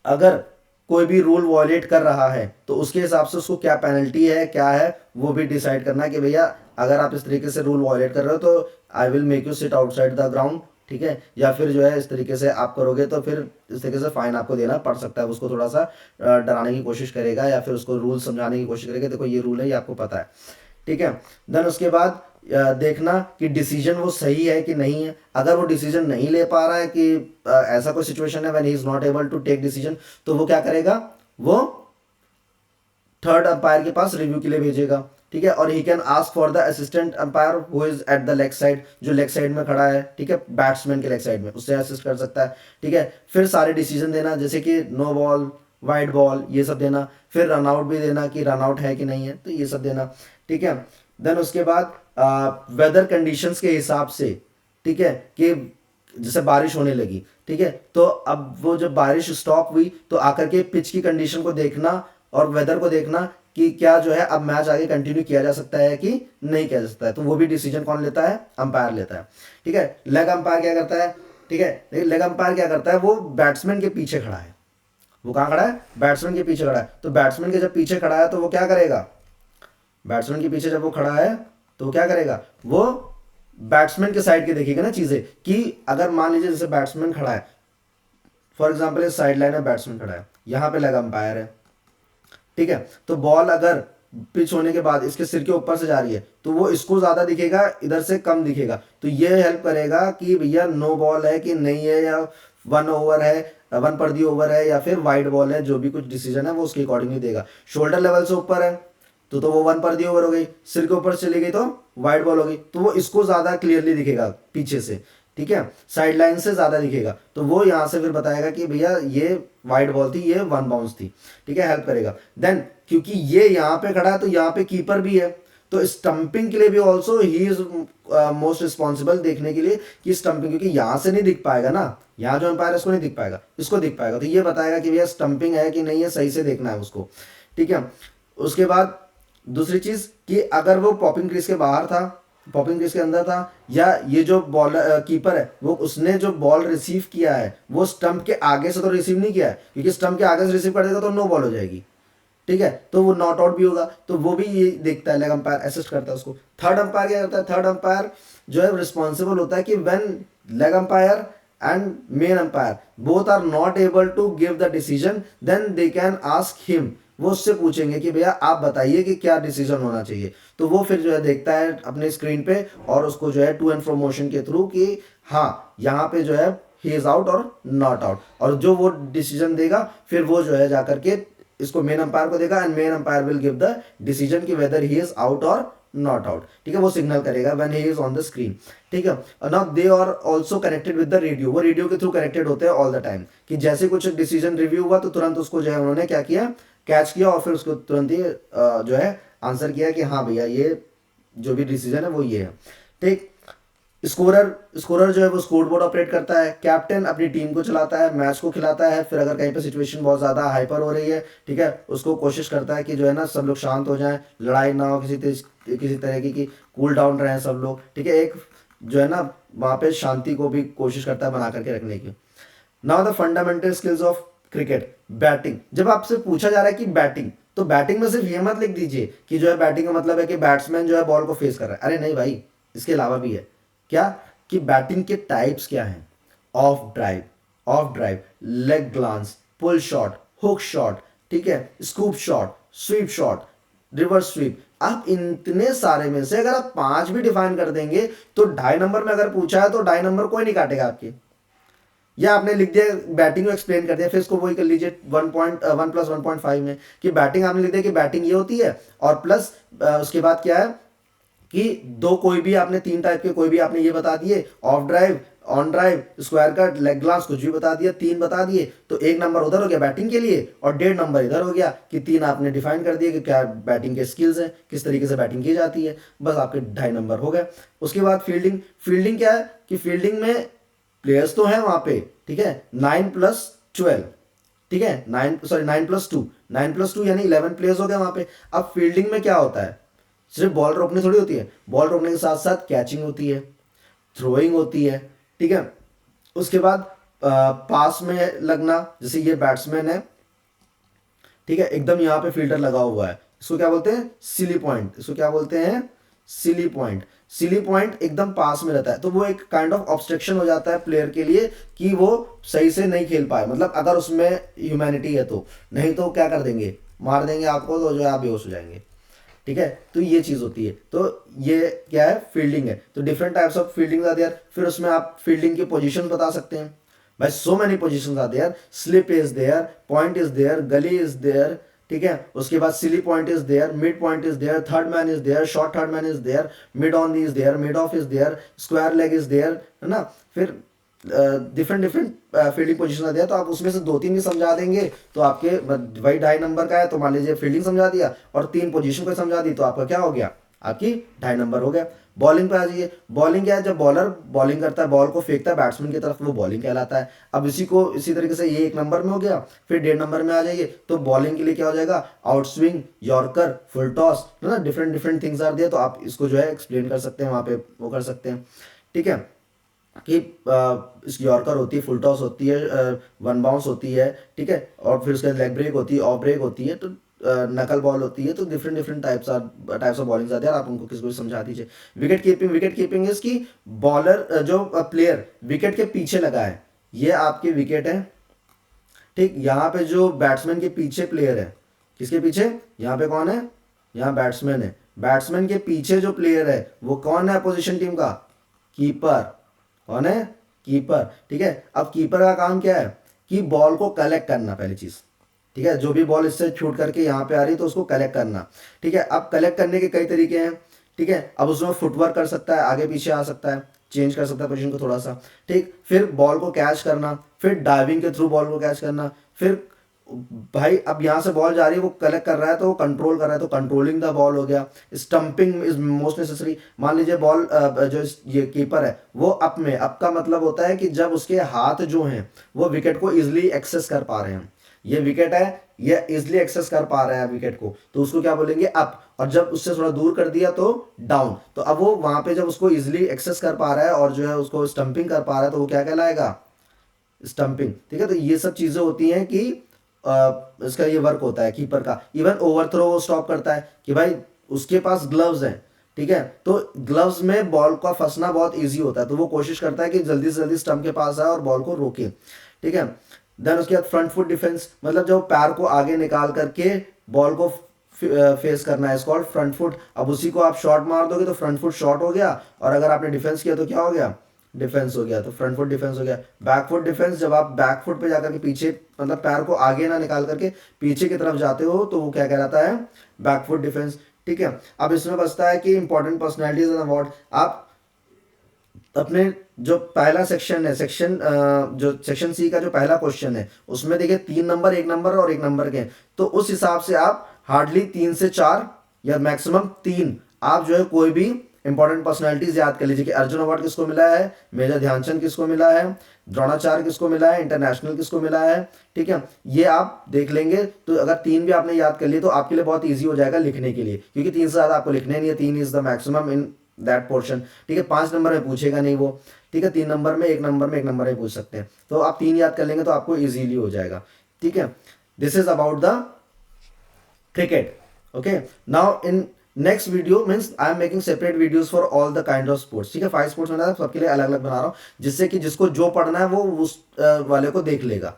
अगर कोई भी रूल वॉयलेट कर रहा है तो उसके हिसाब से उसको क्या पेनल्टी है, क्या है, वो भी डिसाइड करना है कि भैया अगर आप इस तरीके से रूल वॉयलेट कर रहे हो तो I will make you sit outside the ground, ठीक है, या फिर जो है इस तरीके से आप करोगे तो फिर इस तरीके से फाइन आपको देना पड़ सकता है। उसको थोड़ा सा डराने की कोशिश करेगा या फिर उसको रूल समझाने की कोशिश करेगा, देखो ये रूल है, ये आपको पता है, ठीक है। देन उसके बाद देखना कि डिसीजन वो सही है कि नहीं है। अगर वो डिसीजन नहीं ले पा रहा है, कि ऐसा कोई सिचुएशन है when he is not able to take decision, तो वो क्या करेगा? वो थर्ड अंपायर के पास रिव्यू के लिए भेजेगा, ठीक है। और he can ask for the assistant umpire who is at the leg side, जो लेग साइड में खड़ा है, ठीक है, बैट्समैन के लेग साइड में, उससे असिस्ट कर सकता है, ठीक है। फिर सारे डिसीजन देना, जैसे कि नो बॉल, वाइड बॉल, ये सब देना। फिर रन आउट भी देना कि रन आउट है कि नहीं है, तो ये सब देना, ठीक है। देन उसके बाद वेदर कंडीशंस के हिसाब से, ठीक है, कि जैसे बारिश होने लगी, ठीक है, तो अब वो जब बारिश स्टॉप हुई तो आकर के पिच की कंडीशन को देखना और वेदर को देखना कि क्या जो है अब मैच आगे कंटिन्यू किया जा सकता है कि नहीं किया जा सकता है, तो वो भी डिसीजन कौन लेता है, अंपायर लेता है। ठीक है, लेग अंपायर क्या करता है, ठीक है, लेग अंपायर क्या करता है, वो बैट्समैन के पीछे खड़ा है, वो कहाँ खड़ा है, बैट्समैन के पीछे खड़ा है, तो बैट्समैन के जब पीछे खड़ा है तो वो क्या करेगा, बैट्समैन के पीछे जब वो खड़ा है तो वो क्या करेगा, वो बैट्समैन के साइड के देखेगा ना चीजें, कि अगर मान लीजिए जैसे बैट्समैन खड़ा है, फॉर एग्जाम्पल इस साइड लाइन में बैट्समैन खड़ा है, यहाँ पे लेग अंपायर है, ठीक है, तो बॉल अगर पिच होने के बाद इसके सिर के ऊपर से जा रही है तो वो इसको ज्यादा दिखेगा, इधर से कम दिखेगा, तो ये हेल्प करेगा कि भैया नो बॉल है कि नहीं है, या 1 ओवर है, 1 पर दी ओवर है, या फिर वाइड बॉल है, जो भी कुछ डिसीजन है वो उसके अकॉर्डिंगली देगा। शोल्डर लेवल से ऊपर है तो वो 1 पर दी ओवर हो गई, सिर के ऊपर चली गई तो वाइड बॉल हो गई, तो वो इसको ज्यादा क्लियरली दिखेगा पीछे से, ठीक है, साइड लाइन से ज्यादा दिखेगा, तो वो यहाँ से फिर बताएगा कि भैया ये वाइड बॉल थी, ये 1 बाउंस थी, ठीक है, हेल्प करेगा। देन क्योंकि ये यहाँ पे खड़ा है तो यहाँ पे कीपर भी है, तो स्टंपिंग के लिए भी also he is most responsible, देखने के लिए कि स्टंपिंग, क्योंकि यहाँ से नहीं दिख पाएगा ना, यहाँ जो एम्पायर है इसको नहीं दिख पाएगा, इसको दिख पाएगा, तो ये बताएगा कि भैया स्टंपिंग है कि नहीं है, सही से देखना है उसको, ठीक है। उसके बाद दूसरी चीज कि अगर वो पॉपिंग क्रीज के बाहर था, पॉपिंग क्रीज के अंदर था, या ये जो बॉलर कीपर है वो उसने जो बॉल रिसीव किया है वो स्टंप के आगे से तो रिसीव नहीं किया है, क्योंकि स्टंप के आगे से रिसीव कर देगा तो नो बॉल हो जाएगी, ठीक है, तो वो नॉट आउट भी होगा, तो वो भी ये देखता है, लेग अंपायर असिस्ट करता है उसको। थर्ड अंपायर क्या करता है, थर्ड अंपायर जो है रिस्पॉन्सिबल होता है कि when leg umpire and main umpire both are not able to give the decision then they can ask him, वो उससे पूछेंगे कि भैया आप बताइए कि क्या डिसीजन होना चाहिए, तो वो फिर जो है देखता है अपने स्क्रीन पे और उसको जो है टू एंड फ्रो मोशन के थ्रू कि हाँ यहाँ पे जो है ही इज आउट और नॉट आउट, और जो वो डिसीजन देगा फिर वो जो है जाकर के इसको मेन अंपायर को देगा, and main umpire will give the decision कि वेदर ही इज आउट और नॉट आउट, ठीक है, वो सिग्नल करेगा when he is on the screen, ठीक है। Now they are also connected with the radio, वो रेडियो के थ्रू कनेक्टेड होते हैं ऑल द टाइम, कि जैसे कुछ डिसीजन रिव्यू हुआ तो तुरंत उसको जो है उन्होंने क्या किया, कैच किया, और फिर उसको तुरंत ही जो है आंसर किया कि हाँ भैया ये जो भी डिसीजन है वो ये है, ठीक। स्कोरर स्कोरर जो है वो स्कोर बोर्ड ऑपरेट करता है, कैप्टन अपनी टीम को चलाता है, मैच को खिलाता है, फिर अगर कहीं पे सिचुएशन बहुत ज़्यादा हाइपर हो रही है, ठीक है, उसको कोशिश करता है कि जो है ना सब लोग शांत हो जाएं, लड़ाई ना हो, किसी तरह की कूल डाउन रहें सब लोग, ठीक है, एक जो है ना वहाँ पे शांति को भी कोशिश करता है बना करके रखने की। Now the fundamental skills of cricket, batting. जब आपसे पूछा जा रहा है कि बैटिंग, तो बैटिंग में सिर्फ ये मत लिख दीजिए कि जो है बैटिंग का मतलब है कि बैट्समैन जो है बॉल को फेस कर रहा है, अरे नहीं भाई, इसके अलावा भी है क्या, कि बैटिंग के टाइप्स क्या हैं, off drive, leg glance, pull shot, hook shot, ठीक है, scoop shot, sweep shot, reverse sweep. आप इतने सारे में से अगर आप 5 भी डिफाइन कर देंगे तो 2.5 नंबर में अगर पूछा है तो 2.5 नंबर कोई नहीं काटेगा आपके, या आपने लिख दिया बैटिंग को एक्सप्लेन कर दिया, फिर इसको वही कर लीजिए 1 प्लस 1.5 में, कि बैटिंग आपने लिख दिया कि बैटिंग ये होती है, और प्लस उसके बाद क्या है कि दो कोई भी आपने 3 टाइप के कोई भी आपने ये बता दिए, off drive, on drive, square cut, leg glance, कुछ भी बता दिया, 3 बता दिए, तो 1 नंबर उधर हो गया बैटिंग के लिए और 1.5 नंबर इधर हो गया कि 3 आपने डिफाइन कर दिए कि क्या बैटिंग के स्किल्स हैं, किस तरीके से बैटिंग की जाती है, बस आपके 2.5 नंबर हो गए। उसके बाद फील्डिंग, फील्डिंग क्या है कि फील्डिंग में प्लेयर्स तो हैं वहां पे, ठीक है, 9+12, ठीक है, 9+2 यानी 11 प्लेयर्स हो गए वहां पे। अब फील्डिंग में क्या होता है, सिर्फ बॉल रोकने थोड़ी होती है, बॉल रोकने के साथ साथ कैचिंग होती है, थ्रोइंग होती है, ठीक है। उसके बाद पास में लगना, जैसे ये बैट्समैन है, ठीक है, एकदम यहाँ पे फील्डर लगा हुआ है, इसको क्या बोलते हैं, सिली पॉइंट, इसको क्या बोलते हैं, सिली पॉइंट। सिली पॉइंट एकदम पास में रहता है, तो वो एक काइंड ऑफ ऑब्स्ट्रक्शन हो जाता है प्लेयर के लिए कि वो सही से नहीं खेल पाए, मतलब अगर उसमें ह्यूमैनिटी है तो, नहीं तो क्या कर देंगे, मार देंगे आपको, तो जो है आप बेहोश हो जाएंगे, ठीक है, तो ये चीज होती है। तो ये क्या है, फील्डिंग है। तो different types of fielding are there. फिर उसमें आप फील्डिंग की पोजीशन बता सकते हैं, भाई so many positions are there, slip is there, point is there, gully is there, ठीक है। उसके बाद silly point is there, mid point is there, third man is there, short third man is there, mid on is there, mid off is there, square leg is there, है ना। फिर different fielding position दिया, तो आप उसमें से 2-3 भी समझा देंगे तो आपके वही 2.5 नंबर का है, तो मान लीजिए फील्डिंग समझा दिया और 3 पोजीशन को समझा दी, तो आपका क्या हो गया, आपकी 2.5 नंबर हो गया। बॉलिंग पे आ जाइए। बॉलिंग क्या है, जब बॉलर बॉलिंग करता है, बॉल को फेंकता है बैट्समैन की तरफ, वो बॉलिंग कहलाता है। अब इसी तरीके से ये 1 नंबर में हो गया। फिर 1.5 नंबर में आ जाइए तो बॉलिंग के लिए क्या हो जाएगा, out swing, yorker, full toss, है ना, डिफरेंट डिफरेंट थिंग्स आर दिया, तो आप इसको जो है एक्सप्लेन कर सकते हैं, वहाँ पे वो कर सकते हैं। ठीक है, कि इस यॉर्कर होती है, फुल टॉस होती है, वन बाउंस होती है, ठीक है, और फिर उसके बाद लेग ब्रेक होती है, ऑफ ब्रेक होती है, तो नकल बॉल होती है, तो different different types of bowling आते हैं। आप उनको किसी को समझा दीजिए। विकेट कीपिंग इज की बॉलर जो प्लेयर विकेट के पीछे लगा है, ये आपकी विकेट है। ठीक, यहाँ पे जो बैट्समैन के पीछे प्लेयर है, किसके पीछे, यहाँ पे कौन है, यहाँ बैट्समैन है, बैट्समैन के पीछे जो प्लेयर है वो कौन है अपोजिशन टीम का, कीपर। कौन है, कीपर। ठीक है, अब कीपर का काम क्या है कि बॉल को कलेक्ट करना, पहली चीज। ठीक है, जो भी बॉल इससे छूट करके यहाँ पे आ रही है तो उसको कलेक्ट करना। ठीक है, अब कलेक्ट करने के कई तरीके हैं। ठीक है, अब उसमें फुटवर्क कर सकता है, आगे पीछे आ सकता है, चेंज कर सकता है पोजीशन को थोड़ा सा। ठीक, फिर बॉल को कैच करना, फिर डाइविंग के थ्रू बॉल को कैच करना, फिर भाई अब यहाँ से बॉल जा रही है, वो कलेक्ट कर रहा है तो वो कंट्रोल कर रहा है, तो कंट्रोलिंग द बॉल हो गया। Stumping is most necessary. मान लीजिए बॉल जो ये कीपर है वो अप में, अप का मतलब होता है कि जब उसके हाथ जो हैं वो विकेट को इजिली एक्सेस कर पा रहे हैं, ये विकेट है, ये इजिली एक्सेस कर पा रहा है विकेट को, तो उसको क्या बोलेंगे, अप। और जब उससे थोड़ा दूर कर दिया तो डाउन। तो अब वो वहां पे जब उसको इजिली एक्सेस कर पा रहा है और जो है उसको स्टंपिंग कर पा रहा है, तो वो क्या कहलाएगा, स्टंपिंग। ठीक है, तो ये सब चीजें होती हैं कि इसका ये वर्क होता है कीपर का। इवन ओवर थ्रो वो स्टॉप करता है कि भाई उसके पास ग्लव्स हैं, ठीक है, तो ग्लव्स में बॉल का फंसना बहुत इजी होता है, तो वो कोशिश करता है कि जल्दी से जल्दी स्टंप के पास आए और बॉल को रोके। ठीक है, देन उसके बाद फ्रंट फुट डिफेंस, मतलब जब पैर को आगे निकाल करके बॉल को फेस करना है, इसको फ्रंट फुट। अब उसी को आप शॉट मार दोगे तो फ्रंट फुट शॉट हो गया, और अगर आपने डिफेंस किया तो क्या हो गया, डिफेंस हो गया, तो फ्रंट फुट डिफेंस हो गया। बैक फुट डिफेंस, जब आप बैक फुट पे जाकर के पीछे, मतलब पैर को आगे ना निकाल करके पीछे की तरफ जाते हो, तो वो क्या कहलाता है, बैक फुट डिफेंस। ठीक है, अब इसमें बचता है कि इंपॉर्टेंट पर्सनैलिटीज एंड अवार्ड। आप अपने जो पहला सेक्शन है, जो सेक्शन सी का जो पहला क्वेश्चन है, उसमें देखिए 3 नंबर, 1 नंबर और 1 नंबर के, तो उस हिसाब से आप हार्डली 3 से 4 या मैक्सिमम 3 आप जो है कोई भी इंपॉर्टेंट पर्सनैलिटीज याद कर लीजिए कि अर्जुन अवार्ड किसको मिला है, मेजर ध्यानचंद किसको मिला है, द्रोणाचार्य किसको मिला है, इंटरनेशनल किसको मिला है। ठीक है, ये आप देख लेंगे, तो अगर 3 भी आपने याद कर लिए तो आपके लिए बहुत ईजी हो जाएगा लिखने के लिए, क्योंकि 3 से ज़्यादा आपको लिखने नहीं है, 3 is the maximum in that portion. ठीक है, 5 नंबर में पूछेगा नहीं वो। ठीक है, 3 नंबर में, 1 नंबर में, 1 नंबर में पूछ सकते हैं, तो आप 3 याद कर लेंगे तो आपको इजीली हो जाएगा। ठीक है, this is about the cricket. Okay, now in next video means I am making separate videos for all the kind of sports. ठीक है, 5 स्पोर्ट्स बना रहा हूँ, सबके लिए अलग अलग बना रहा हूँ, जिससे कि जिसको जो पढ़ना है वो उस वाले को देख लेगा।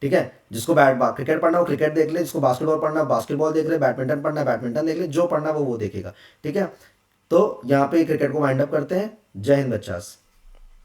ठीक है, जिसको क्रिकेट पढ़ना है वो क्रिकेट देख ले, जिसको बास्केटबॉल पढ़ना है बास्केटबॉल देख ले, बैडमिंटन पढ़ना है बैडमिंटन देख ले, जो पढ़ना है वो देखेगा। ठीक है, तो यहाँ पे क्रिकेट को वाइंड अप करते हैं। जय हिंद बच्चास।